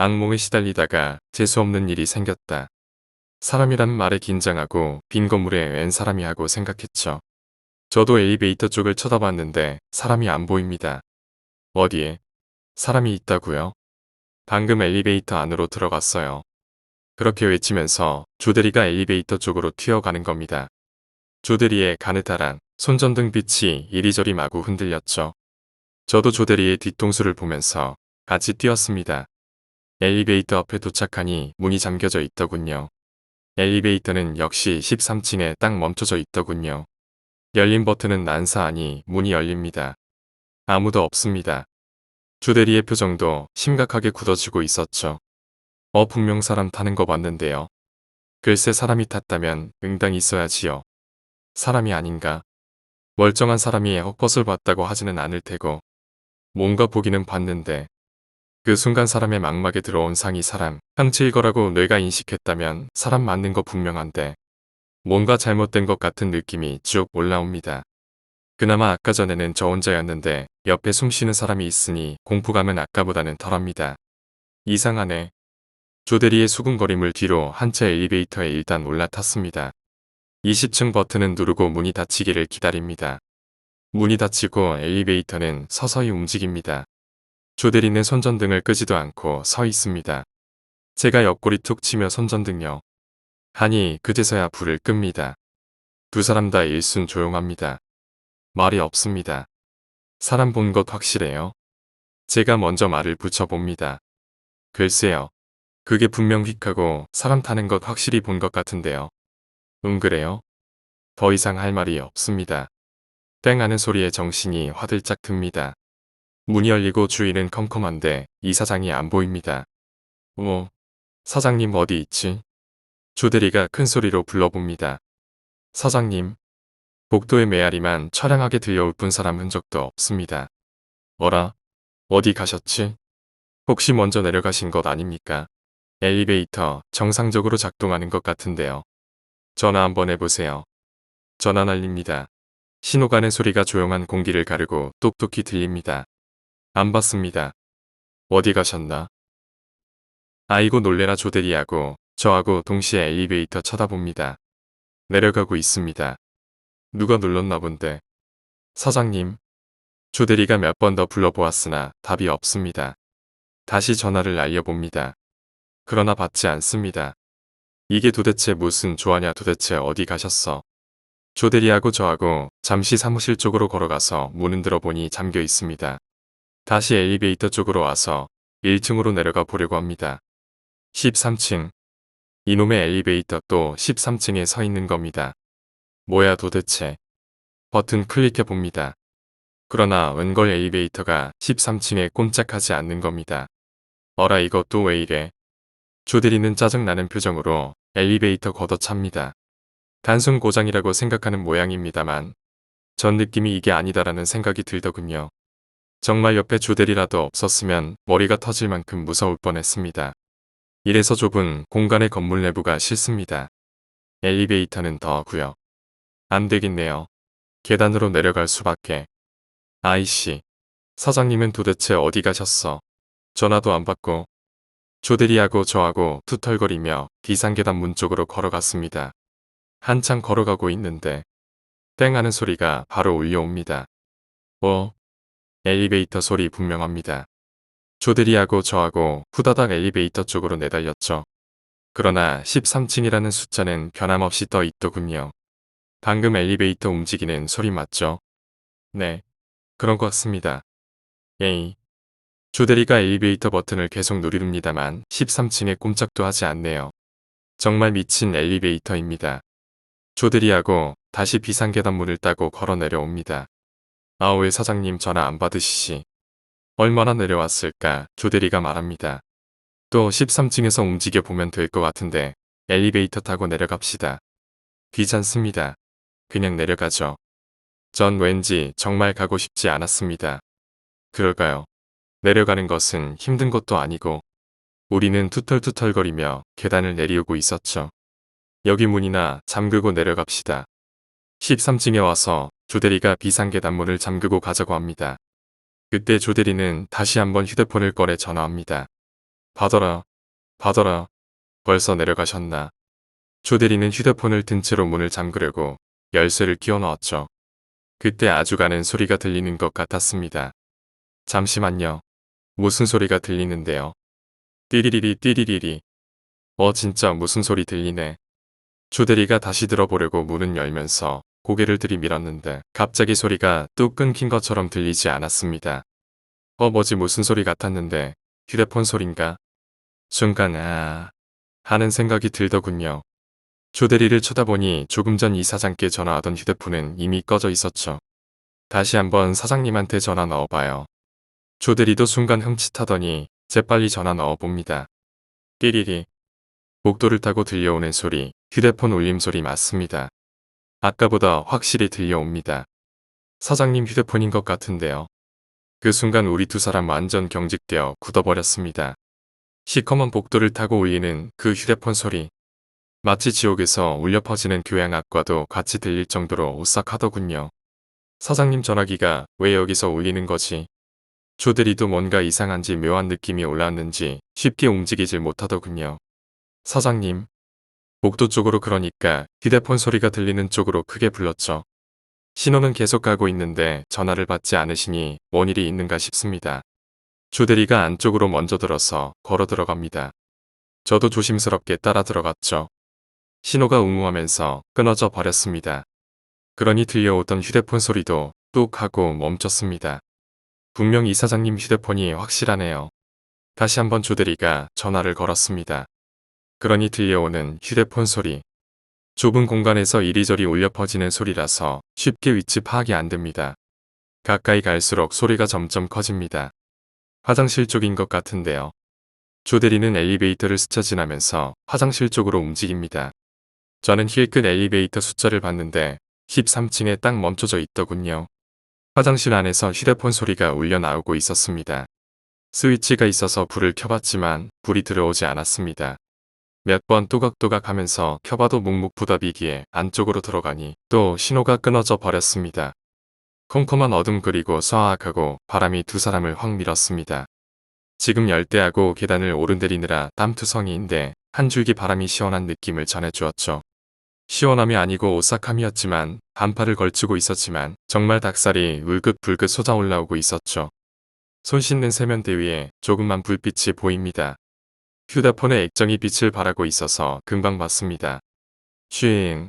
악몽에 시달리다가 재수없는 일이 생겼다. 사람이란 말에 긴장하고 빈 건물에 웬 사람이 하고 생각했죠. 저도 엘리베이터 쪽을 쳐다봤는데 사람이 안 보입니다. 어디에? 사람이 있다고요? 방금 엘리베이터 안으로 들어갔어요. 그렇게 외치면서 조대리가 엘리베이터 쪽으로 튀어가는 겁니다. 조대리의 가느다란 손전등 빛이 이리저리 마구 흔들렸죠. 저도 조대리의 뒤통수를 보면서 같이 뛰었습니다. 엘리베이터 앞에 도착하니 문이 잠겨져 있더군요. 엘리베이터는 역시 13층에 딱 멈춰져 있더군요. 열린 버튼은 난사하니 문이 열립니다. 아무도 없습니다. 조대리의 표정도 심각하게 굳어지고 있었죠. 분명 사람 타는 거 봤는데요. 글쎄 사람이 탔다면 응당 있어야지요. 사람이 아닌가? 멀쩡한 사람이 헛것을 봤다고 하지는 않을 테고 뭔가 보기는 봤는데 그 순간 사람의 망막에 들어온 상이 사람 상체일 거라고 뇌가 인식했다면 사람 맞는 거 분명한데 뭔가 잘못된 것 같은 느낌이 쭉 올라옵니다. 그나마 아까 전에는 저 혼자였는데 옆에 숨쉬는 사람이 있으니 공포감은 아까보다는 덜합니다. 이상하네. 조대리의 수군거림을 뒤로 한 채 엘리베이터에 일단 올라탔습니다. 20층 버튼은 누르고 문이 닫히기를 기다립니다. 문이 닫히고 엘리베이터는 서서히 움직입니다. 조대리는 손전등을 끄지도 않고 서 있습니다. 제가 옆구리 툭 치며 손전등요. 하니 그제서야 불을 끕니다. 두 사람 다 일순 조용합니다. 말이 없습니다. 사람 본 것 확실해요? 제가 먼저 말을 붙여봅니다. 글쎄요. 그게 분명 휙하고 사람 타는 것 확실히 본 것 같은데요. 그래요? 더 이상 할 말이 없습니다. 땡 하는 소리에 정신이 화들짝 듭니다. 문이 열리고 주위는 컴컴한데 이사장이 안 보입니다. 사장님 어디 있지? 조대리가 큰 소리로 불러봅니다. 사장님. 복도의 메아리만 처량하게 들려올 뿐 사람 흔적도 없습니다. 어라? 어디 가셨지? 혹시 먼저 내려가신 것 아닙니까? 엘리베이터 정상적으로 작동하는 것 같은데요. 전화 한번 해보세요. 전화 날립니다. 신호 가는 소리가 조용한 공기를 가르고 똑똑히 들립니다. 안 받습니다. 어디 가셨나? 아이고 놀래라 조대리하고 저하고 동시에 엘리베이터 쳐다봅니다. 내려가고 있습니다. 누가 눌렀나 본데. 사장님. 조대리가 몇 번 더 불러보았으나 답이 없습니다. 다시 전화를 날려봅니다. 그러나 받지 않습니다. 이게 도대체 무슨 조화냐 도대체 어디 가셨어? 조대리하고 저하고 잠시 사무실 쪽으로 걸어가서 문을 들어보니 잠겨 있습니다. 다시 엘리베이터 쪽으로 와서 1층으로 내려가 보려고 합니다. 13층. 이놈의 엘리베이터 또 13층에 서 있는 겁니다. 뭐야 도대체. 버튼 클릭해 봅니다. 그러나 웬걸 엘리베이터가 13층에 꼼짝하지 않는 겁니다. 어라 이거 또 왜 이래. 조대리는 짜증나는 표정으로 엘리베이터 걷어찹니다. 단순 고장이라고 생각하는 모양입니다만 전 느낌이 이게 아니다라는 생각이 들더군요. 정말 옆에 조대리라도 없었으면 머리가 터질 만큼 무서울 뻔했습니다. 이래서 좁은 공간의 건물 내부가 싫습니다. 엘리베이터는 더구요. 안 되겠네요. 계단으로 내려갈 수밖에. 아이씨. 사장님은 도대체 어디 가셨어? 전화도 안 받고. 조대리하고 저하고 투털거리며 비상계단 문 쪽으로 걸어갔습니다. 한참 걸어가고 있는데 땡 하는 소리가 바로 울려옵니다. 엘리베이터 소리 분명합니다. 조대리하고 저하고 후다닥 엘리베이터 쪽으로 내달렸죠. 그러나 13층이라는 숫자는 변함없이 떠 있더군요. 방금 엘리베이터 움직이는 소리 맞죠? 네. 그런 것 같습니다. 에이. 조대리가 엘리베이터 버튼을 계속 누릅니다만 13층에 꼼짝도 하지 않네요. 정말 미친 엘리베이터입니다. 조대리하고 다시 비상계단 문을 따고 걸어 내려옵니다. 왜 사장님 전화 안 받으시지? 얼마나 내려왔을까 조대리가 말합니다. 또 13층에서 움직여 보면 될 것 같은데 엘리베이터 타고 내려갑시다. 귀찮습니다. 그냥 내려가죠. 전 왠지 정말 가고 싶지 않았습니다. 그럴까요? 내려가는 것은 힘든 것도 아니고 우리는 투털투털거리며 계단을 내리오고 있었죠. 여기 문이나 잠그고 내려갑시다. 13층에 와서 조대리가 비상계단 문을 잠그고 가자고 합니다. 그때 조대리는 다시 한번 휴대폰을 꺼내 전화합니다. 받아라. 받아라. 벌써 내려가셨나. 조 대리는 휴대폰을 든 채로 문을 잠그려고 열쇠를 끼워 넣었죠. 그때 아주 가는 소리가 들리는 것 같았습니다. 잠시만요. 무슨 소리가 들리는데요. 띠리리리 띠리리리. 진짜 무슨 소리 들리네. 조 대리가 다시 들어보려고 문을 열면서 고개를 들이밀었는데 갑자기 소리가 뚝 끊긴 것처럼 들리지 않았습니다. 뭐지 무슨 소리 같았는데 휴대폰 소린가? 순간 하는 생각이 들더군요. 조 대리를 쳐다보니 조금 전 이사장께 전화하던 휴대폰은 이미 꺼져 있었죠. 다시 한번 사장님한테 전화 넣어봐요. 조 대리도 순간 흠칫하더니 재빨리 전화 넣어봅니다. 띠리리. 복도를 타고 들려오는 소리, 휴대폰 울림 소리 맞습니다. 아까보다 확실히 들려옵니다. 사장님 휴대폰인 것 같은데요. 그 순간 우리 두 사람 완전 경직되어 굳어버렸습니다. 시커먼 복도를 타고 울리는 그 휴대폰 소리. 마치 지옥에서 울려 퍼지는 교향악과도 같이 들릴 정도로 오싹하더군요. 사장님 전화기가 왜 여기서 울리는 거지? 조대리도 뭔가 이상한지 묘한 느낌이 올라왔는지 쉽게 움직이질 못하더군요. 사장님. 복도 쪽으로 그러니까 휴대폰 소리가 들리는 쪽으로 크게 불렀죠. 신호는 계속 가고 있는데 전화를 받지 않으시니 뭔 일이 있는가 싶습니다. 조대리가 안쪽으로 먼저 들어서 걸어 들어갑니다. 저도 조심스럽게 따라 들어갔죠. 신호가 웅웅하면서 끊어져 버렸습니다. 그러니 들려오던 휴대폰 소리도 뚝 하고 멈췄습니다. 분명 이사장님 휴대폰이 확실하네요. 다시 한번 조대리가 전화를 걸었습니다. 그러니 들려오는 휴대폰 소리. 좁은 공간에서 이리저리 울려 퍼지는 소리라서 쉽게 위치 파악이 안 됩니다. 가까이 갈수록 소리가 점점 커집니다. 화장실 쪽인 것 같은데요. 조대리는 엘리베이터를 스쳐 지나면서 화장실 쪽으로 움직입니다. 저는 힐끗 엘리베이터 숫자를 봤는데 13층에 딱 멈춰져 있더군요. 화장실 안에서 휴대폰 소리가 울려 나오고 있었습니다. 스위치가 있어서 불을 켜봤지만 불이 들어오지 않았습니다. 몇 번 또각또각 하면서 켜봐도 묵묵부답이기에 안쪽으로 들어가니 또 신호가 끊어져 버렸습니다. 컴컴한 어둠 그리고 서악하고 바람이 두 사람을 확 밀었습니다. 지금 열대하고 계단을 오르내리느라 땀투성이인데 한 줄기 바람이 시원한 느낌을 전해주었죠. 시원함이 아니고 오싹함이었지만 반팔을 걸치고 있었지만 정말 닭살이 울긋불긋 솟아올라오고 있었죠. 손 씻는 세면대 위에 조금만 불빛이 보입니다. 휴대폰에 액정이 빛을 발하고 있어서 금방 봤습니다. 슈잉.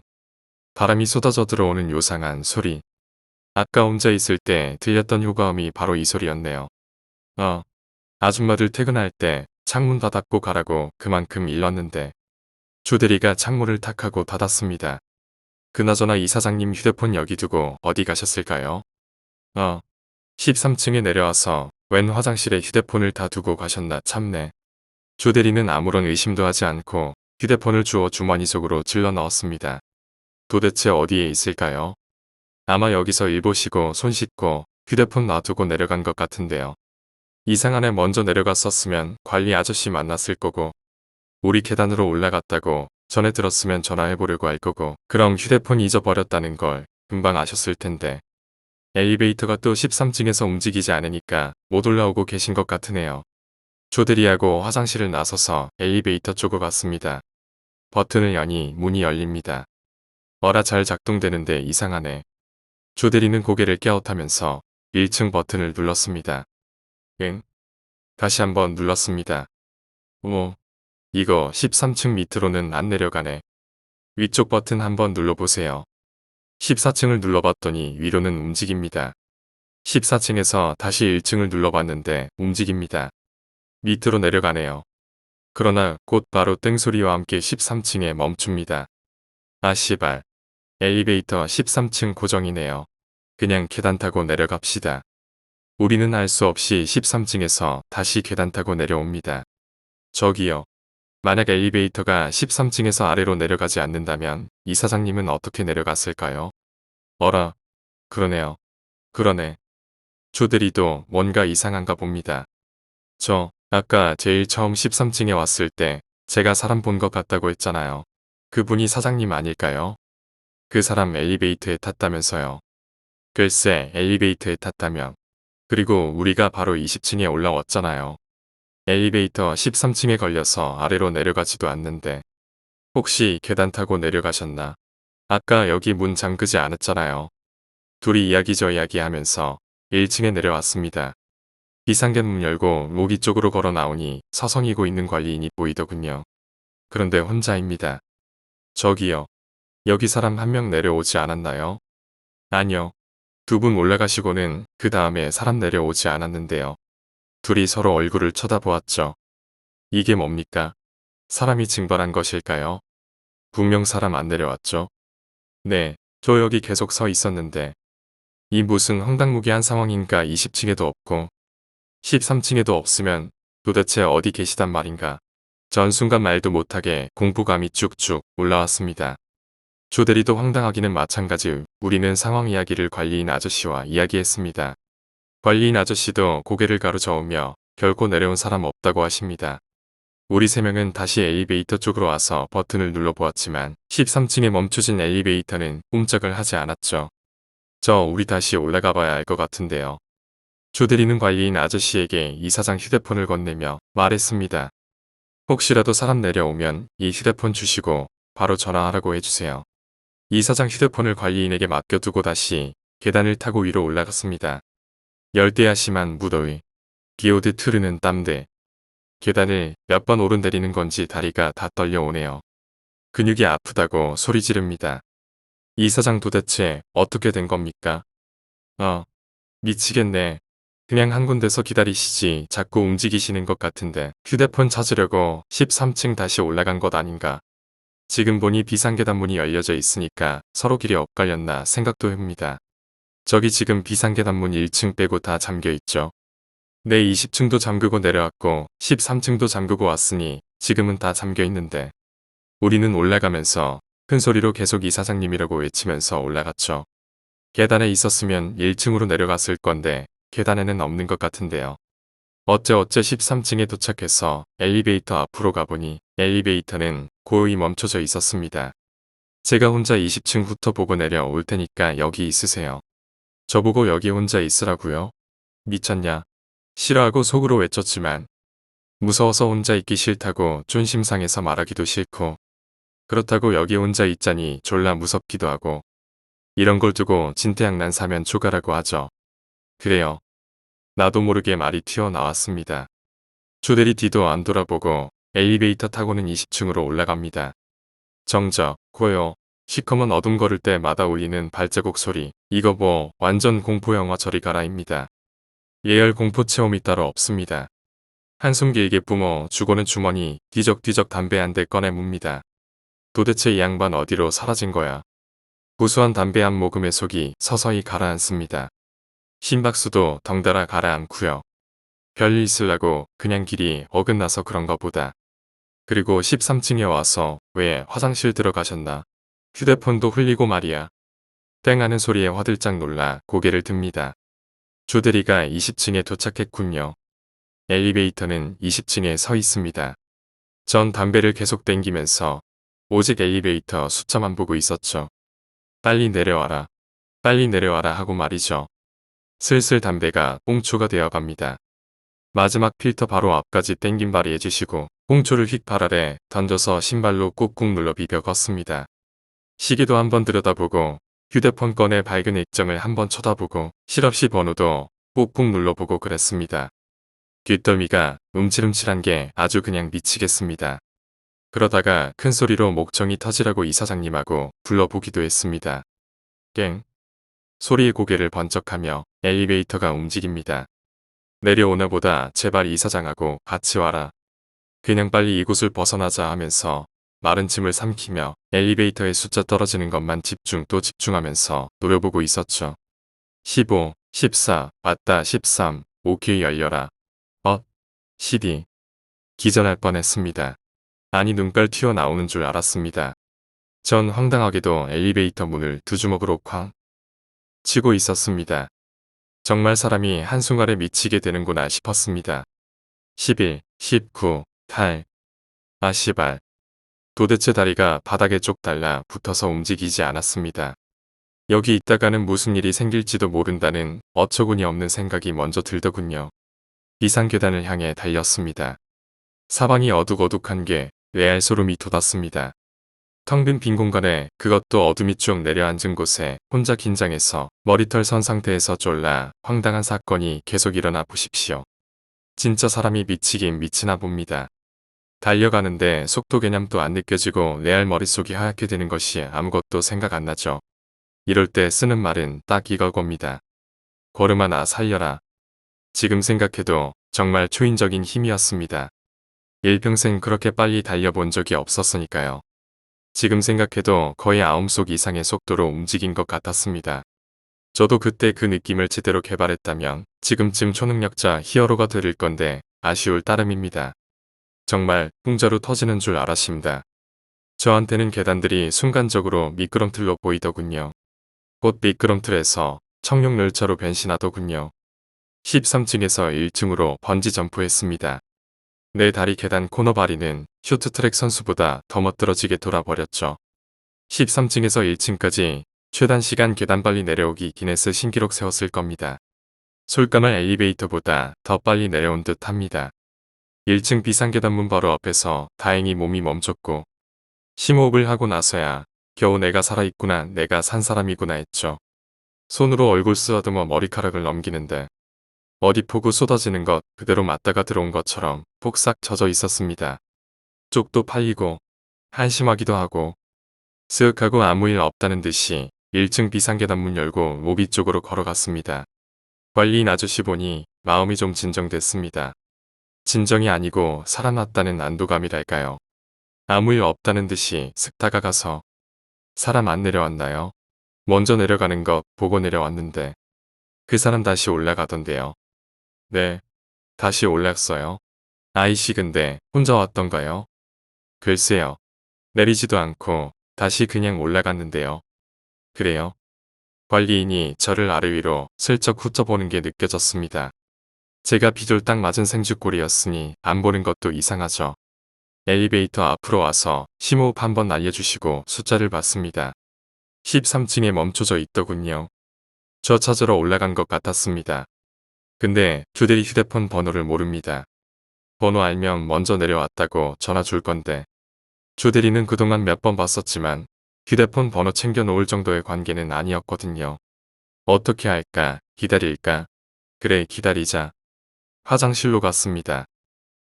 바람이 쏟아져 들어오는 요상한 소리. 아까 혼자 있을 때 들렸던 효과음이 바로 이 소리였네요. 아줌마들 퇴근할 때 창문 다 닫고 가라고 그만큼 일렀는데. 조대리가 창문을 탁 하고 닫았습니다. 그나저나 이 사장님 휴대폰 여기 두고 어디 가셨을까요? 13층에 내려와서 웬 화장실에 휴대폰을 다 두고 가셨나 참네. 조대리는 아무런 의심도 하지 않고 휴대폰을 주워 주머니 속으로 질러 넣었습니다. 도대체 어디에 있을까요? 아마 여기서 일 보시고 손 씻고 휴대폰 놔두고 내려간 것 같은데요. 이상하네 먼저 내려갔었으면 관리 아저씨 만났을 거고 우리 계단으로 올라갔다고 전에 들었으면 전화해보려고 할 거고 그럼 휴대폰 잊어버렸다는 걸 금방 아셨을 텐데 엘리베이터가 또 13층에서 움직이지 않으니까 못 올라오고 계신 것 같으네요. 조대리하고 화장실을 나서서 엘리베이터 쪽으로 갔습니다. 버튼을 여니 문이 열립니다. 잘 작동되는데 이상하네. 조대리는 고개를 갸웃하면서 1층 버튼을 눌렀습니다. 다시 한번 눌렀습니다. 이거 13층 밑으로는 안 내려가네. 위쪽 버튼 한번 눌러보세요. 14층을 눌러봤더니 위로는 움직입니다. 14층에서 다시 1층을 눌러봤는데 움직입니다. 밑으로 내려가네요. 그러나 곧 바로 땡소리와 함께 13층에 멈춥니다. 씨발. 엘리베이터 13층 고정이네요. 그냥 계단 타고 내려갑시다. 우리는 알 수 없이 13층에서 다시 계단 타고 내려옵니다. 저기요. 만약 엘리베이터가 13층에서 아래로 내려가지 않는다면 이 사장님은 어떻게 내려갔을까요? 그러네요. 그러네. 조대리도 뭔가 이상한가 봅니다. 아까 제일 처음 13층에 왔을 때 제가 사람 본 것 같다고 했잖아요. 그분이 사장님 아닐까요? 그 사람 엘리베이터에 탔다면서요. 글쎄 엘리베이터에 탔다면. 그리고 우리가 바로 20층에 올라왔잖아요. 엘리베이터 13층에 걸려서 아래로 내려가지도 않는데 혹시 계단 타고 내려가셨나? 아까 여기 문 잠그지 않았잖아요. 둘이 이야기 저 이야기 하면서 1층에 내려왔습니다. 비상계 문 열고 로비 쪽으로 걸어 나오니 서성이고 있는 관리인이 보이더군요. 그런데 혼자입니다. 저기요. 여기 사람 한 명 내려오지 않았나요? 아니요. 두 분 올라가시고는 그 다음에 사람 내려오지 않았는데요. 둘이 서로 얼굴을 쳐다보았죠. 이게 뭡니까? 사람이 증발한 것일까요? 분명 사람 안 내려왔죠? 네, 저 여기 계속 서 있었는데 이 무슨 황당무계한 상황인가. 20층에도 없고 13층에도 없으면 도대체 어디 계시단 말인가. 전 순간 말도 못하게 공포감이 쭉쭉 올라왔습니다. 조대리도 황당하기는 마찬가지. 우리는 상황 이야기를 관리인 아저씨와 이야기했습니다. 관리인 아저씨도 고개를 가로저으며 결코 내려온 사람 없다고 하십니다. 우리 세 명은 다시 엘리베이터 쪽으로 와서 버튼을 눌러보았지만 13층에 멈춰진 엘리베이터는 꼼짝을 하지 않았죠. 우리 다시 올라가 봐야 알 것 같은데요. 조대리는 관리인 아저씨에게 이사장 휴대폰을 건네며 말했습니다. 혹시라도 사람 내려오면 이 휴대폰 주시고 바로 전화하라고 해주세요. 이사장 휴대폰을 관리인에게 맡겨두고 다시 계단을 타고 위로 올라갔습니다. 열대야 심한 무더위, 비오듯 흐르는 땀들, 계단을 몇 번 오르내리는 건지 다리가 다 떨려오네요. 근육이 아프다고 소리 지릅니다. 이사장 도대체 어떻게 된 겁니까? 미치겠네. 그냥 한 군데서 기다리시지 자꾸 움직이시는 것 같은데 휴대폰 찾으려고 13층 다시 올라간 것 아닌가. 지금 보니 비상계단 문이 열려져 있으니까 서로 길이 엇갈렸나 생각도 해봅니다. 저기 지금 비상계단 문 1층 빼고 다 잠겨 있죠. 네, 20층도 잠그고 내려왔고 13층도 잠그고 왔으니 지금은 다 잠겨 있는데 우리는 올라가면서 큰 소리로 계속 이사장님이라고 외치면서 올라갔죠. 계단에 있었으면 1층으로 내려갔을 건데 계단에는 없는 것 같은데요. 어째 13층에 도착해서 엘리베이터 앞으로 가보니 엘리베이터는 고요히 멈춰져 있었습니다. 제가 혼자 20층부터 보고 내려올 테니까 여기 있으세요. 저보고 여기 혼자 있으라고요? 미쳤냐? 싫어하고 속으로 외쳤지만 무서워서 혼자 있기 싫다고 쫀심 상해서 말하기도 싫고 그렇다고 여기 혼자 있자니 졸라 무섭기도 하고 이런 걸 두고 진퇴양난 사면 초가라고 하죠. 그래요. 나도 모르게 말이 튀어나왔습니다. 조대리 뒤도 안 돌아보고 엘리베이터 타고는 20층으로 올라갑니다. 정적, 고요, 시커먼 어둠 걸을 때마다 울리는 발자국 소리. 이거 뭐 완전 공포영화 저리 가라입니다. 예열 공포 체험이 따로 없습니다. 한숨 길게 뿜어 주고는 주머니 뒤적뒤적 담배 한 대 꺼내 뭅니다. 도대체 이 양반 어디로 사라진 거야. 구수한 담배 한 모금에 속이 서서히 가라앉습니다. 심박수도 덩달아 가라앉고요. 별일 있으려고 그냥 길이 어긋나서 그런가 보다. 그리고 13층에 와서 왜 화장실 들어가셨나? 휴대폰도 흘리고 말이야. 땡 하는 소리에 화들짝 놀라 고개를 듭니다. 조대리가 20층에 도착했군요. 엘리베이터는 20층에 서 있습니다. 전 담배를 계속 땡기면서 오직 엘리베이터 숫자만 보고 있었죠. 빨리 내려와라. 빨리 내려와라 하고 말이죠. 슬슬 담배가 꽁초가 되어갑니다. 마지막 필터 바로 앞까지 땡긴 발이 해주시고 꽁초를 휙 발 아래 던져서 신발로 꾹꾹 눌러 비벼 걷습니다. 시계도 한번 들여다보고 휴대폰 꺼내 밝은 액정을 한번 쳐다보고 실없이 번호도 꾹꾹 눌러보고 그랬습니다. 뒷덜미가 움찔움찔한 게 아주 그냥 미치겠습니다. 그러다가 큰 소리로 목청이 터지라고 이사장님하고 불러보기도 했습니다. 깽. 소리에 고개를 번쩍하며 엘리베이터가 움직입니다. 내려오나 보다. 제발 이사장하고 같이 와라. 그냥 빨리 이곳을 벗어나자 하면서 마른 침을 삼키며 엘리베이터의 숫자 떨어지는 것만 집중 또 집중하면서 노려보고 있었죠. 15, 14, 맞다 13, 오케이 열려라. 12. 기절할 뻔했습니다. 아니 눈깔 튀어나오는 줄 알았습니다. 전 황당하게도 엘리베이터 문을 두 주먹으로 쾅 치고 있었습니다. 정말 사람이 한순간에 미치게 되는구나 싶었습니다. 11, 19, 8. 아 씨발. 도대체 다리가 바닥에 쪽 달라 붙어서 움직이지 않았습니다. 여기 있다가는 무슨 일이 생길지도 모른다는 어처구니 없는 생각이 먼저 들더군요. 비상 계단을 향해 달렸습니다. 사방이 어둑어둑한 게 레알 소름이 돋았습니다. 텅 빈 빈 공간에 그것도 어둠이 쭉 내려앉은 곳에 혼자 긴장해서 머리털 선 상태에서 쫄라 황당한 사건이 계속 일어나 보십시오. 진짜 사람이 미치긴 미치나 봅니다. 달려가는데 속도 개념도 안 느껴지고 레알 머릿속이 하얗게 되는 것이 아무것도 생각 안 나죠. 이럴 때 쓰는 말은 딱 이거겁니다. 걸음아 나 살려라. 지금 생각해도 정말 초인적인 힘이었습니다. 일평생 그렇게 빨리 달려본 적이 없었으니까요. 지금 생각해도 거의 아음속 이상의 속도로 움직인 것 같았습니다. 저도 그때 그 느낌을 제대로 개발했다면 지금쯤 초능력자 히어로가 될 건데 아쉬울 따름입니다. 정말 풍자로 터지는 줄 알았습니다. 저한테는 계단들이 순간적으로 미끄럼틀로 보이더군요. 곧 미끄럼틀에서 청룡열차로 변신하더군요. 13층에서 1층으로 번지 점프했습니다. 내 다리 계단 코너바리는 쇼트트랙 선수보다 더 멋들어지게 돌아버렸죠. 13층에서 1층까지 최단 시간 계단 빨리 내려오기 기네스 신기록 세웠을 겁니다. 솔까말 엘리베이터보다 더 빨리 내려온 듯 합니다. 1층 비상계단문 바로 앞에서 다행히 몸이 멈췄고 심호흡을 하고 나서야 겨우 내가 살아있구나 내가 산 사람이구나 했죠. 손으로 얼굴 쓰다듬어 머리카락을 넘기는데 어디 폭우 쏟아지는 것 그대로 맞다가 들어온 것처럼 폭삭 젖어 있었습니다. 쪽도 팔리고 한심하기도 하고 쓱 하고 아무 일 없다는 듯이 1층 비상계단 문 열고 로비 쪽으로 걸어갔습니다. 관리인 아저씨 보니 마음이 좀 진정됐습니다. 진정이 아니고 살아났다는 안도감이랄까요. 아무 일 없다는 듯이 슥 다가가서 사람 안 내려왔나요? 먼저 내려가는 것 보고 내려왔는데 그 사람 다시 올라가던데요. 네, 다시 올랐어요. 아이씨 근데 혼자 왔던가요? 글쎄요. 내리지도 않고 다시 그냥 올라갔는데요. 그래요? 관리인이 저를 아래 위로 슬쩍 훑어보는 게 느껴졌습니다. 제가 비졸딱 맞은 생쥐꼴이었으니 안 보는 것도 이상하죠. 엘리베이터 앞으로 와서 심호흡 한번 날려주시고 숫자를 봤습니다. 13층에 멈춰져 있더군요. 저 찾으러 올라간 것 같았습니다. 근데 규대리 휴대폰 번호를 모릅니다. 번호 알면 먼저 내려왔다고 전화 줄 건데 조대리는 그동안 몇 번 봤었지만 휴대폰 번호 챙겨 놓을 정도의 관계는 아니었거든요. 어떻게 할까? 기다릴까? 그래 기다리자. 화장실로 갔습니다.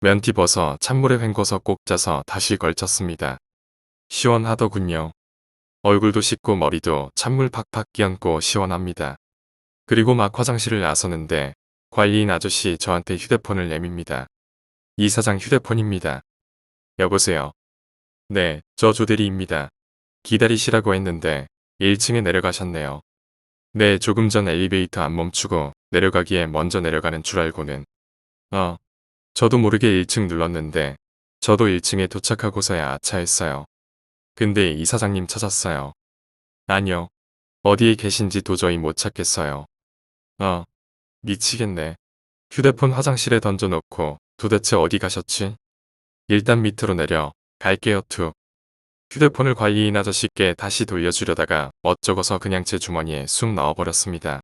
면티 벗어 찬물에 헹궈서 꼭 짜서 다시 걸쳤습니다. 시원하더군요. 얼굴도 씻고 머리도 찬물 팍팍 끼얹고 시원합니다. 그리고 막 화장실을 나서는데 관리인 아저씨 저한테 휴대폰을 내밉니다. 이사장 휴대폰입니다. 여보세요. 네, 저 조대리입니다. 기다리시라고 했는데 1층에 내려가셨네요. 네, 조금 전 엘리베이터 안 멈추고 내려가기에 먼저 내려가는 줄 알고는. 저도 모르게 1층 눌렀는데 저도 1층에 도착하고서야 아차 했어요. 근데 이사장님 찾았어요. 아니요. 어디에 계신지 도저히 못 찾겠어요. 미치겠네. 휴대폰 화장실에 던져놓고 도대체 어디 가셨지? 일단 밑으로 내려 갈게요 툭. 휴대폰을 관리인 아저씨께 다시 돌려주려다가 멋쩍어서 그냥 제 주머니에 쑥 넣어버렸습니다.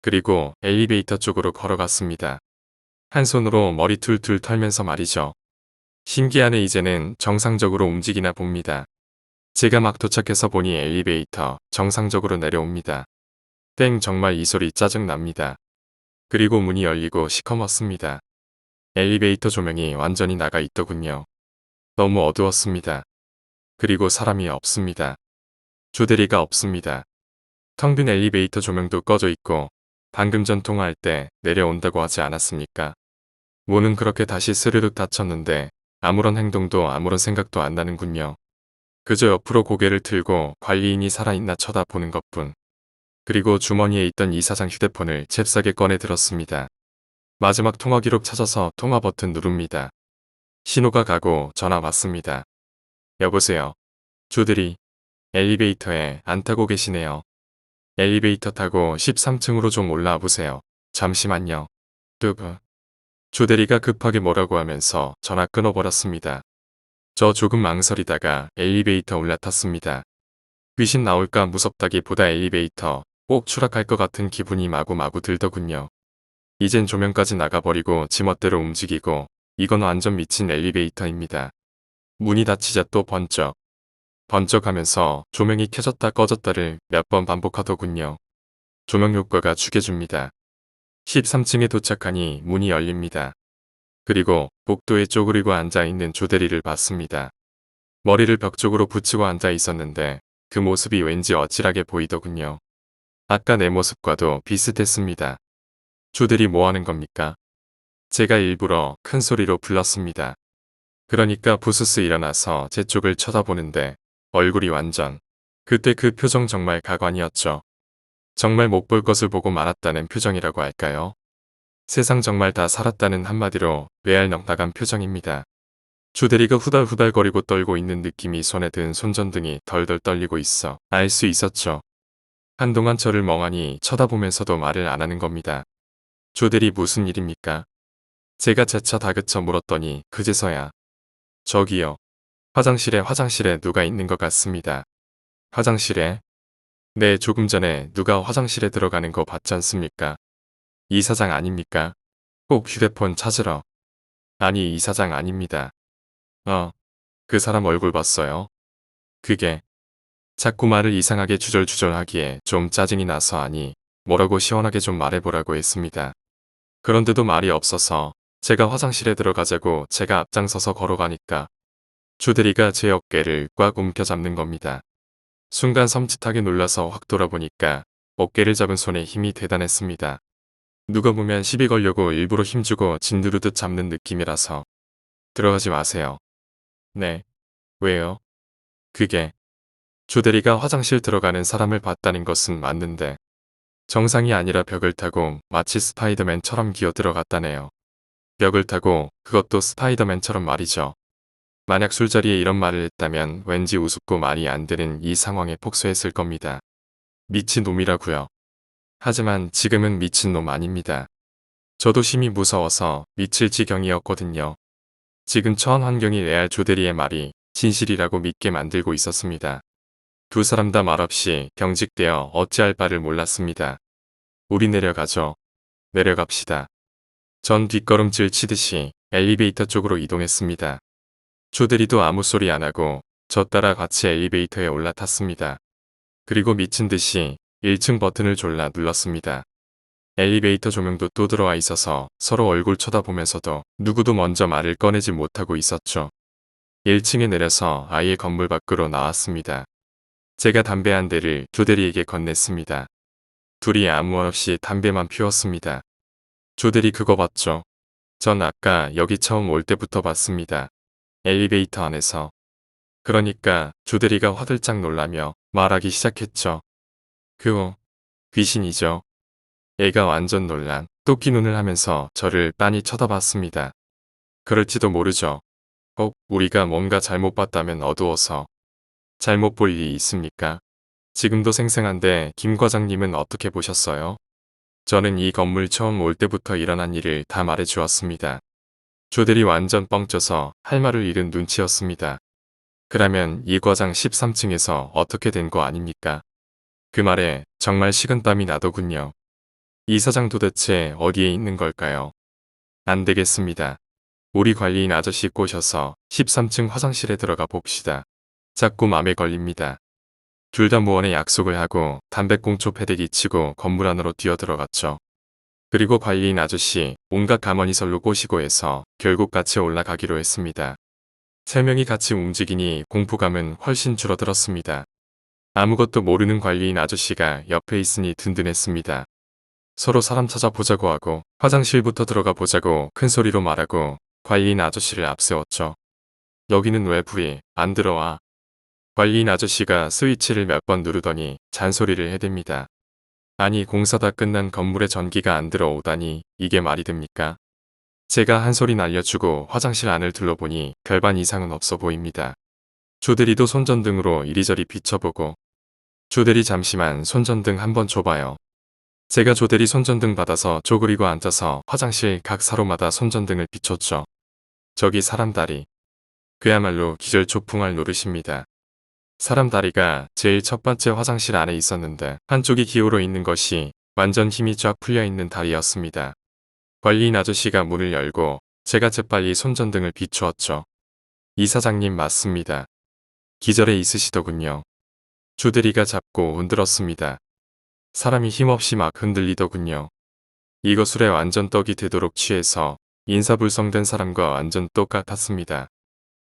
그리고 엘리베이터 쪽으로 걸어갔습니다. 한 손으로 머리 툴툴 털면서 말이죠. 신기하네 이제는 정상적으로 움직이나 봅니다. 제가 막 도착해서 보니 엘리베이터 정상적으로 내려옵니다. 땡 정말 이 소리 짜증납니다. 그리고 문이 열리고 시커멓습니다. 엘리베이터 조명이 완전히 나가 있더군요. 너무 어두웠습니다. 그리고 사람이 없습니다. 조대리가 없습니다. 텅 빈 엘리베이터 조명도 꺼져 있고 방금 전 통화할 때 내려온다고 하지 않았습니까? 문은 그렇게 다시 스르륵 닫혔는데 아무런 행동도 아무런 생각도 안 나는군요. 그저 옆으로 고개를 틀고 관리인이 살아있나 쳐다보는 것뿐. 그리고 주머니에 있던 이사장 휴대폰을 잽싸게 꺼내 들었습니다. 마지막 통화 기록 찾아서 통화 버튼 누릅니다. 신호가 가고 전화 왔습니다. 여보세요. 조대리. 엘리베이터에 안 타고 계시네요. 엘리베이터 타고 13층으로 좀 올라와 보세요. 잠시만요. 뚜브. 조대리가 급하게 뭐라고 하면서 전화 끊어버렸습니다. 저 조금 망설이다가 엘리베이터 올라탔습니다. 귀신 나올까 무섭다기보다 엘리베이터 꼭 추락할 것 같은 기분이 마구마구 들더군요. 이젠 조명까지 나가버리고 지멋대로 움직이고 이건 완전 미친 엘리베이터입니다. 문이 닫히자 또 번쩍. 번쩍하면서 조명이 켜졌다 꺼졌다를 몇 번 반복하더군요. 조명 효과가 죽여줍니다. 13층에 도착하니 문이 열립니다. 그리고 복도에 쪼그리고 앉아있는 조대리를 봤습니다. 머리를 벽 쪽으로 붙이고 앉아 있었는데 그 모습이 왠지 어찔하게 보이더군요. 아까 내 모습과도 비슷했습니다. 조대리 뭐 하는 겁니까? 제가 일부러 큰 소리로 불렀습니다. 그러니까 부스스 일어나서 제 쪽을 쳐다보는데 얼굴이 완전. 그때 그 표정 정말 가관이었죠. 정말 못 볼 것을 보고 말았다는 표정이라고 할까요? 세상 정말 다 살았다는 한마디로 레알 넉나간 표정입니다. 조대리가 후달후달거리고 떨고 있는 느낌이 손에 든 손전등이 덜덜 떨리고 있어 알 수 있었죠. 한동안 저를 멍하니 쳐다보면서도 말을 안 하는 겁니다. 조대리 무슨 일입니까? 제가 재차 다그쳐 물었더니 그제서야 저기요. 화장실에 누가 있는 것 같습니다. 화장실에? 네, 조금 전에 누가 화장실에 들어가는 거 봤지 않습니까? 이 사장 아닙니까? 꼭 휴대폰 찾으러. 아니, 이 사장 아닙니다. 그 사람 얼굴 봤어요? 그게 자꾸 말을 이상하게 주절주절하기에 좀 짜증이 나서 아니 뭐라고 시원하게 좀 말해보라고 했습니다. 그런데도 말이 없어서 제가 화장실에 들어가자고 제가 앞장서서 걸어가니까 조대리가 제 어깨를 꽉 움켜잡는 겁니다. 순간 섬찟하게 놀라서 확 돌아보니까 어깨를 잡은 손에 힘이 대단했습니다. 누가 보면 시비 걸려고 일부러 힘주고 짓누르듯 잡는 느낌이라서 들어가지 마세요. 네. 왜요? 그게 조대리가 화장실 들어가는 사람을 봤다는 것은 맞는데 정상이 아니라 벽을 타고 마치 스파이더맨처럼 기어 들어갔다네요. 벽을 타고 그것도 스파이더맨처럼 말이죠. 만약 술자리에 이런 말을 했다면 왠지 우습고 말이 안 되는 이 상황에 폭소했을 겁니다. 미친놈이라고요. 하지만 지금은 미친놈 아닙니다. 저도 심히 무서워서 미칠 지경이었거든요. 지금 처한 환경이 레알 조대리의 말이 진실이라고 믿게 만들고 있었습니다. 두 사람 다 말없이 경직되어 어찌할 바를 몰랐습니다. 우리 내려가죠. 내려갑시다. 전 뒷걸음질 치듯이 엘리베이터 쪽으로 이동했습니다. 조대리도 아무 소리 안 하고 저 따라 같이 엘리베이터에 올라탔습니다. 그리고 미친 듯이 1층 버튼을 졸라 눌렀습니다. 엘리베이터 조명도 또 들어와 있어서 서로 얼굴 쳐다보면서도 누구도 먼저 말을 꺼내지 못하고 있었죠. 1층에 내려서 아예 건물 밖으로 나왔습니다. 제가 담배 한 대를 조대리에게 건넸습니다. 둘이 아무 말 없이 담배만 피웠습니다. 조대리 그거 봤죠? 전 아까 여기 처음 올 때부터 봤습니다. 엘리베이터 안에서. 그러니까 조대리가 화들짝 놀라며 말하기 시작했죠. 그거 귀신이죠. 애가 완전 놀란 토끼 눈을 하면서 저를 빤히 쳐다봤습니다. 그럴지도 모르죠. 우리가 뭔가 잘못 봤다면 어두워서. 잘못 볼 일이 있습니까? 지금도 생생한데 김 과장님은 어떻게 보셨어요? 저는 이 건물 처음 올 때부터 일어난 일을 다 말해 주었습니다. 조대리 완전 뻥쳐서 할 말을 잃은 눈치였습니다. 그러면 이 과장 13층에서 어떻게 된 거 아닙니까? 그 말에 정말 식은땀이 나더군요. 이 사장 도대체 어디에 있는 걸까요? 안 되겠습니다. 우리 관리인 아저씨 꼬셔서 13층 화장실에 들어가 봅시다. 자꾸 맘에 걸립니다. 둘 다 무언의 약속을 하고 담배꽁초 패대기 치고 건물 안으로 뛰어들어갔죠. 그리고 관리인 아저씨 온갖 가머니설로 꼬시고 해서 결국 같이 올라가기로 했습니다. 세 명이 같이 움직이니 공포감은 훨씬 줄어들었습니다. 아무것도 모르는 관리인 아저씨가 옆에 있으니 든든했습니다. 서로 사람 찾아보자고 하고 화장실부터 들어가 보자고 큰 소리로 말하고 관리인 아저씨를 앞세웠죠. 여기는 왜 불이 안 들어와? 관리인 아저씨가 스위치를 몇 번 누르더니 잔소리를 해댑니다. 아니 공사 다 끝난 건물에 전기가 안 들어오다니 이게 말이 됩니까? 제가 한 소리 날려주고 화장실 안을 둘러보니 별반 이상은 없어 보입니다. 조대리도 손전등으로 이리저리 비춰보고 조대리 잠시만 손전등 한번 줘봐요. 제가 조대리 손전등 받아서 쪼그리고 앉아서 화장실 각 사로마다 손전등을 비췄죠. 저기 사람 다리. 그야말로 기절초풍할 노릇입니다. 사람 다리가 제일 첫 번째 화장실 안에 있었는데 한쪽이 기울어 있는 것이 완전 힘이 쫙 풀려 있는 다리였습니다. 관리인 아저씨가 문을 열고 제가 재빨리 손전등을 비추었죠. 이사장님 맞습니다. 기절해 있으시더군요. 주대리가 잡고 흔들었습니다. 사람이 힘없이 막 흔들리더군요. 이거 술에 완전 떡이 되도록 취해서 인사불성된 사람과 완전 똑같았습니다.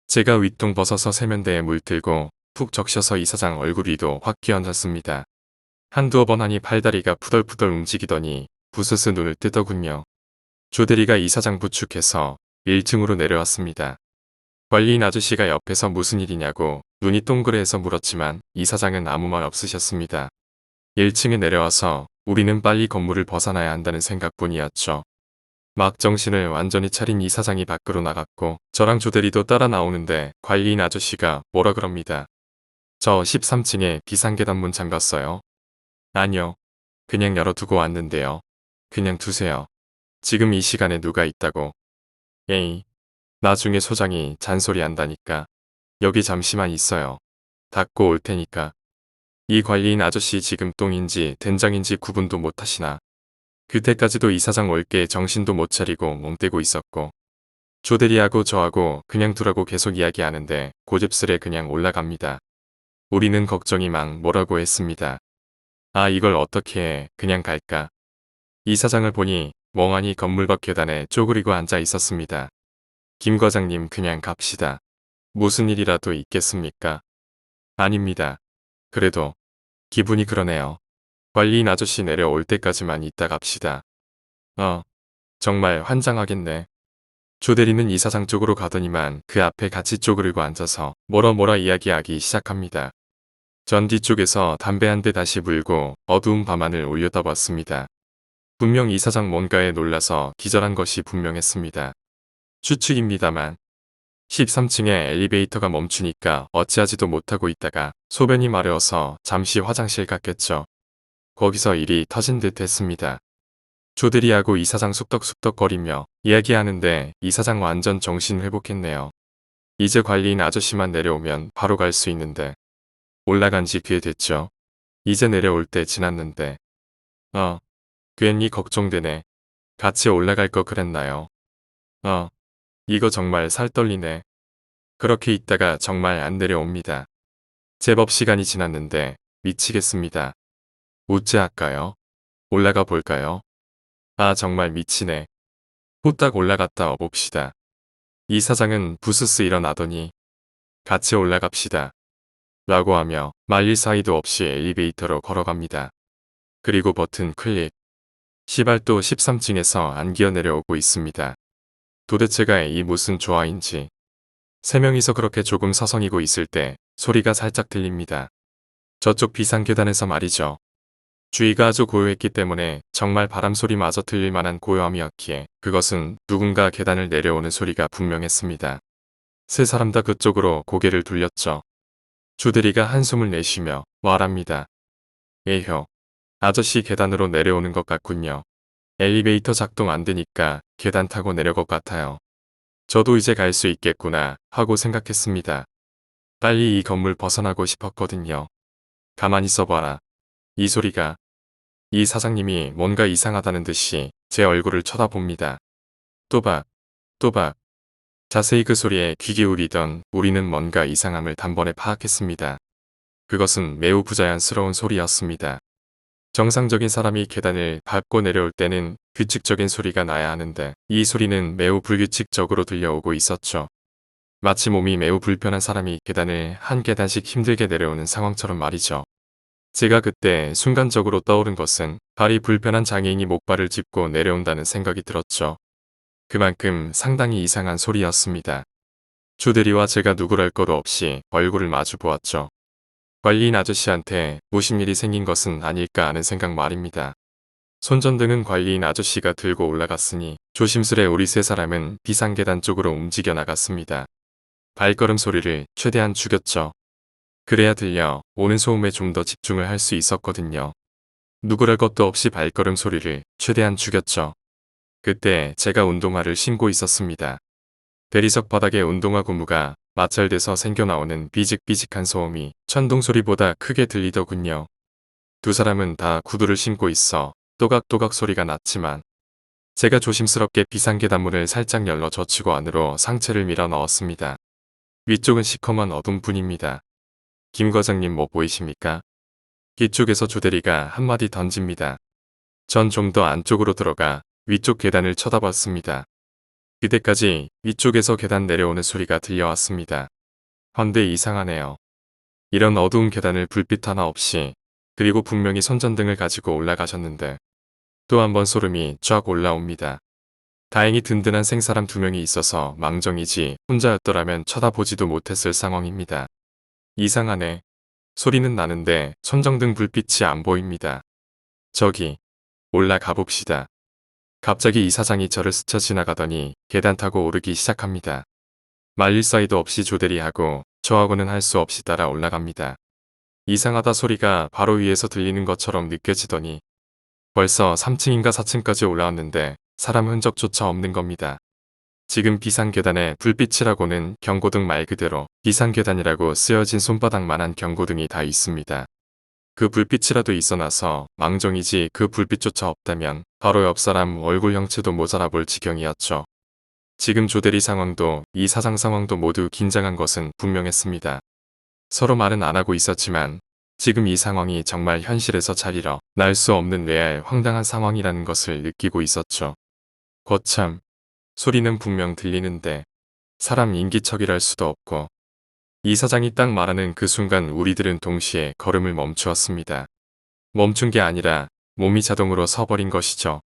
제가 윗동 벗어서 세면대에 물 들고 푹 적셔서 이사장 얼굴 위도 확 끼얹었습니다. 한두어 번 하니 팔다리가 푸덜푸덜 움직이더니 부스스 눈을 뜨더군요. 조대리가 이사장 부축해서 1층으로 내려왔습니다. 관리인 아저씨가 옆에서 무슨 일이냐고 눈이 동그래서 물었지만 이사장은 아무 말 없으셨습니다. 1층에 내려와서 우리는 빨리 건물을 벗어나야 한다는 생각뿐이었죠. 막 정신을 완전히 차린 이사장이 밖으로 나갔고 저랑 조대리도 따라 나오는데 관리인 아저씨가 뭐라 그럽니다. 저 13층에 비상계단 문 잠갔어요. 아니요. 그냥 열어두고 왔는데요. 그냥 두세요. 지금 이 시간에 누가 있다고. 에이. 나중에 소장이 잔소리한다니까. 여기 잠시만 있어요. 닫고 올 테니까. 이 관리인 아저씨 지금 똥인지 된장인지 구분도 못하시나. 그때까지도 이사장 올게 정신도 못 차리고 멍때고 있었고. 조대리하고 저하고 그냥 두라고 계속 이야기하는데 고집스레 그냥 올라갑니다. 우리는 걱정이 막 뭐라고 했습니다. 아 이걸 어떻게 해 그냥 갈까. 이사장을 보니 멍하니 건물 밖 계단에 쪼그리고 앉아 있었습니다. 김 과장님 그냥 갑시다. 무슨 일이라도 있겠습니까? 아닙니다. 그래도 기분이 그러네요. 관리인 아저씨 내려올 때까지만 있다 갑시다. 정말 환장하겠네. 조대리는 이사장 쪽으로 가더니만 그 앞에 같이 쪼그리고 앉아서 뭐라 이야기하기 시작합니다. 전 뒤쪽에서 담배 한 대 다시 물고 어두운 밤하늘 올려다봤습니다. 분명 이사장 뭔가에 놀라서 기절한 것이 분명했습니다. 추측입니다만 13층에 엘리베이터가 멈추니까 어찌하지도 못하고 있다가 소변이 마려워서 잠시 화장실 갔겠죠. 거기서 일이 터진 듯 했습니다. 조대리하고 이사장 쑥덕쑥덕거리며 이야기하는데 이사장 완전 정신 회복했네요. 이제 관리인 아저씨만 내려오면 바로 갈 수 있는데. 올라간 지 꽤 됐죠. 이제 내려올 때 지났는데. 괜히 걱정되네. 같이 올라갈 거 그랬나요? 이거 정말 살 떨리네. 그렇게 있다가 정말 안 내려옵니다. 제법 시간이 지났는데 미치겠습니다. 어째 할까요? 올라가 볼까요? 아 정말 미치네. 후딱 올라갔다 와봅시다. 이 사장은 부스스 일어나더니 같이 올라갑시다. 라고 하며 말릴 사이도 없이 엘리베이터로 걸어갑니다. 그리고 버튼 클릭. 시발도 13층에서 안 기어 내려오고 있습니다. 도대체가 이 무슨 조화인지. 세 명이서 그렇게 조금 서성이고 있을 때 소리가 살짝 들립니다. 저쪽 비상계단에서 말이죠. 주위가 아주 고요했기 때문에 정말 바람소리마저 들릴 만한 고요함이었기에 그것은 누군가 계단을 내려오는 소리가 분명했습니다. 세 사람 다 그쪽으로 고개를 돌렸죠. 주대리가 한숨을 내쉬며 말합니다. 에휴, 아저씨 계단으로 내려오는 것 같군요. 엘리베이터 작동 안 되니까 계단 타고 내려올 것 같아요. 저도 이제 갈 수 있겠구나 하고 생각했습니다. 빨리 이 건물 벗어나고 싶었거든요. 가만히 있어봐라. 이 소리가. 이 사장님이 뭔가 이상하다는 듯이 제 얼굴을 쳐다봅니다. 또박, 또박. 자세히 그 소리에 귀 기울이던 우리는 뭔가 이상함을 단번에 파악했습니다. 그것은 매우 부자연스러운 소리였습니다. 정상적인 사람이 계단을 밟고 내려올 때는 규칙적인 소리가 나야 하는데 이 소리는 매우 불규칙적으로 들려오고 있었죠. 마치 몸이 매우 불편한 사람이 계단을 한 계단씩 힘들게 내려오는 상황처럼 말이죠. 제가 그때 순간적으로 떠오른 것은 발이 불편한 장애인이 목발을 짚고 내려온다는 생각이 들었죠. 그만큼 상당히 이상한 소리였습니다. 조대리와 제가 누구랄 것도 없이 얼굴을 마주 보았죠. 관리인 아저씨한테 무슨 일이 생긴 것은 아닐까 하는 생각 말입니다. 손전등은 관리인 아저씨가 들고 올라갔으니 조심스레 우리 세 사람은 비상계단 쪽으로 움직여 나갔습니다. 발걸음 소리를 최대한 죽였죠. 그래야 들려 오는 소음에 좀 더 집중을 할 수 있었거든요. 누구랄 것도 없이 발걸음 소리를 최대한 죽였죠. 그때 제가 운동화를 신고 있었습니다. 대리석 바닥에 운동화 고무가 마찰돼서 생겨나오는 삐직삐직한 소음이 천둥 소리보다 크게 들리더군요. 두 사람은 다 구두를 신고 있어 또각또각 소리가 났지만 제가 조심스럽게 비상계단문을 살짝 열러 젖히고 안으로 상체를 밀어 넣었습니다. 위쪽은 시커먼 어둠 뿐입니다. 김 과장님 뭐 보이십니까? 뒤쪽에서 조대리가 한마디 던집니다. 전 좀 더 안쪽으로 들어가 위쪽 계단을 쳐다봤습니다. 그때까지 위쪽에서 계단 내려오는 소리가 들려왔습니다. 헌데 이상하네요. 이런 어두운 계단을 불빛 하나 없이, 그리고 분명히 손전등을 가지고 올라가셨는데 또 한 번 소름이 쫙 올라옵니다. 다행히 든든한 생사람 2명이 있어서 망정이지 혼자였더라면 쳐다보지도 못했을 상황입니다. 이상하네. 소리는 나는데 손전등 불빛이 안 보입니다. 저기 올라가 봅시다. 갑자기 이사장이 저를 스쳐 지나가더니 계단 타고 오르기 시작합니다. 말릴 사이도 없이 조대리하고 저하고는 할 수 없이 따라 올라갑니다. 이상하다 소리가 바로 위에서 들리는 것처럼 느껴지더니 벌써 3층인가 4층까지 올라왔는데 사람 흔적조차 없는 겁니다. 지금 비상계단에 불빛이라고는 경고등 말 그대로 비상계단이라고 쓰여진 손바닥만한 경고등이 다 있습니다. 그 불빛이라도 있어놔서 망정이지 그 불빛조차 없다면 바로 옆 사람 얼굴 형체도 모자라 볼 지경이었죠. 지금 조대리 상황도 이 사장 상황도 모두 긴장한 것은 분명했습니다. 서로 말은 안 하고 있었지만 지금 이 상황이 정말 현실에서 잘 일어날 수 없는 레알 황당한 상황이라는 것을 느끼고 있었죠. 거참, 소리는 분명 들리는데 사람 인기척이랄 수도 없고. 이 사장이 딱 말하는 그 순간 우리들은 동시에 걸음을 멈추었습니다. 멈춘 게 아니라 몸이 자동으로 서버린 것이죠.